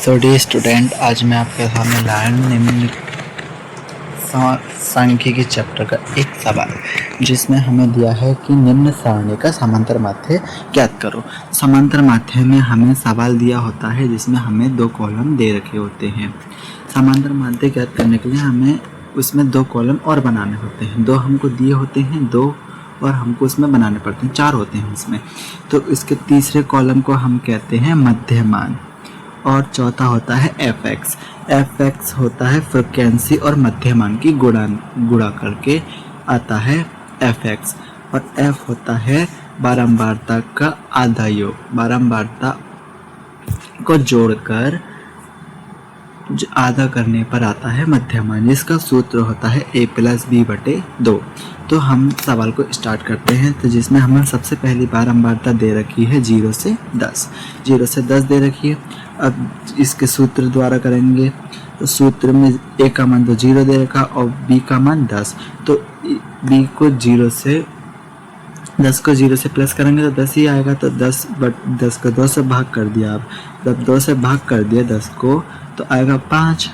तो dear student, आज मैं आपके सामने लाया निम्न सांख्यिकी चैप्टर का एक सवाल, जिसमें हमें दिया है कि निम्न सारणी का समांतर माध्य ज्ञात करो। समांतर माध्य में हमें सवाल दिया होता है जिसमें हमें दो कॉलम दे रखे होते हैं। समांतर माध्य ज्ञात करने के लिए हमें उसमें दो कॉलम और बनाने होते हैं। दो हमको दिए होते हैं, दो और हमको उसमें बनाने पड़ते हैं, चार होते हैं उसमें। तो इसके तीसरे कॉलम को हम कहते हैं मध्यमान और चौथा होता है एफ एक्स होता है फ्रीक्वेंसी और मध्यमान की गुणा करके आता है एफ एक्स, और एफ होता है बारंबारता का आधा योग। बारंबारता को जोड़कर आधा करने पर आता है मध्यमान, जिसका सूत्र होता है a + b/2। तो हम सवाल को स्टार्ट करते हैं। तो जिसमें हमें सबसे पहली बारंबारता दे रखी है 0 से 10, 0 से 10 दे रखी है। अब इसके सूत्र द्वारा करेंगे तो सूत्र में a का मान तो 0 दे रखा और b का मान 10। तो b को 0 से 10 को 0 से प्लस करेंगे तो 10 ही आएगा। तो 10 को 2 से भाग कर दिया। आप जब 2 से भाग कर दिया 10 को तो आएगा 5।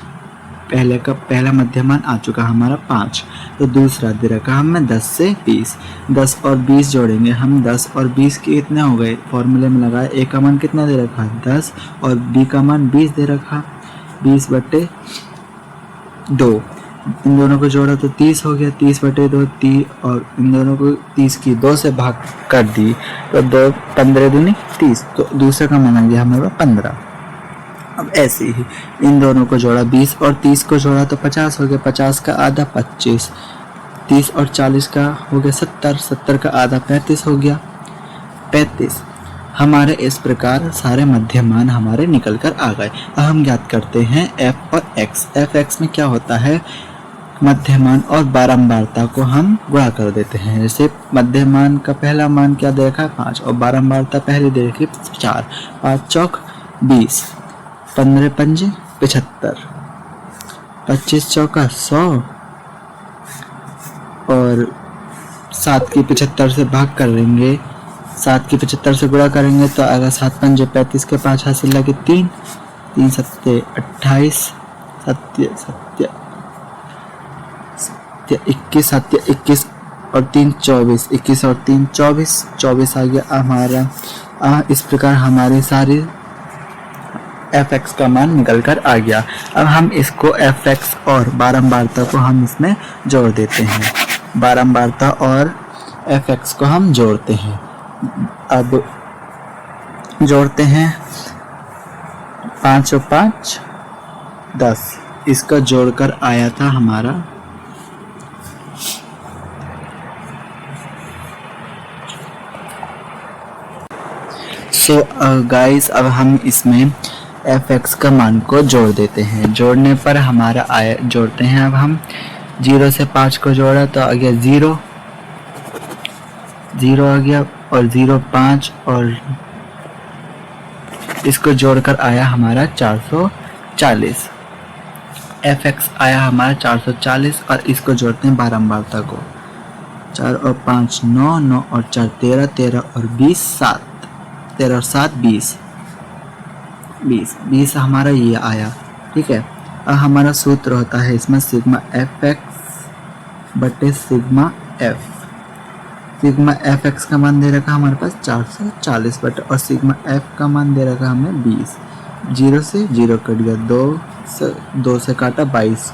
पहला मध्यमान आ चुका हमारा 5। तो दूसरा दे रखा हमें 10 से 20। 10 और 20 जोड़ेंगे हम। 10 और 20 के कितने हो गए, फॉर्मूले में लगाए। a का मान कितना दे रखा, 10, और b का मान 20 दे रखा, 20/2। इन दोनों को जोड़ा तो 30 हो गया, 30/2 30, और इन दोनों को 30 की 2 से भाग कर दी तो 2 15 दूनी 30। तो दूसरे का मान आ गया हमारे 15। अब ऐसे ही इन दोनों को जोड़ा, 20 और 30 को जोड़ा तो 50 हो गया, 50 का आधा 25, 30 और 40 का हो गया 70, 70 का आधा 35 हो गया 35। हमारे इस प्रकार सारे मध्यमान हमारे निकल कर आ गए। अब हम ज्ञात करते हैं f और x। एफ एक्स में क्या होता है, मध्यमान और बारंबारता को हम गुणा कर देते हैं। जैसे मध्यमान का पहला मान क्या दे रखा है, 5, और बारंबारता पहले दे रखी 4। 5 चौक 20, 15 पंजे 75, 25 चौका 100, और 7 की 75 से भाग करेंगे, 7 की 75 से गुणा करेंगे तो आएगा 7 पंजे 35 के 5 हासिल लगे 3, 3 सत्ते 28, सत्य 21, सत्य 21 और 3 24, 21 और 3 24, 24 आ गया हमारा। इस प्रकार हमारी सारी एफ एक्स का मान निकल कर आ गया। अब हम इसको एफ एक्स और बारंबारता को हम इसमें जोड़ देते हैं। बारंबारता और एफ एक्स को हम जोड़ते हैं। अब जोड़ते हैं 5 और 5 10, इसका जोड़कर आया था हमारा गाइस, अब हम इसमें एफ एक्स का मान को जोड़ देते हैं। जोड़ने पर हमारा आया, जोड़ते हैं। अब हम 0 से 5 को जोड़ा तो आ गया 0 आ गया, और 0 5, और इसको जोड़कर आया हमारा 440। एफ एक्स आया हमारा 440, और इसको जोड़ते हैं बारंबारता को। 4 और 5 9, 9 और 4 13, 13 और 20 7, 13 और 7 20, 20 हमारा ये आया। ठीक है। अब हमारा सूत्र होता है इसमें सिग्मा एफ एक्स बटे sigma F. Sigma F x का मान दे रखा हमारे पास 440 बटे, और सिग्मा एफ का मान दे रखा हमें 20। 0 से 0 कट गया, 2 से काटा 22।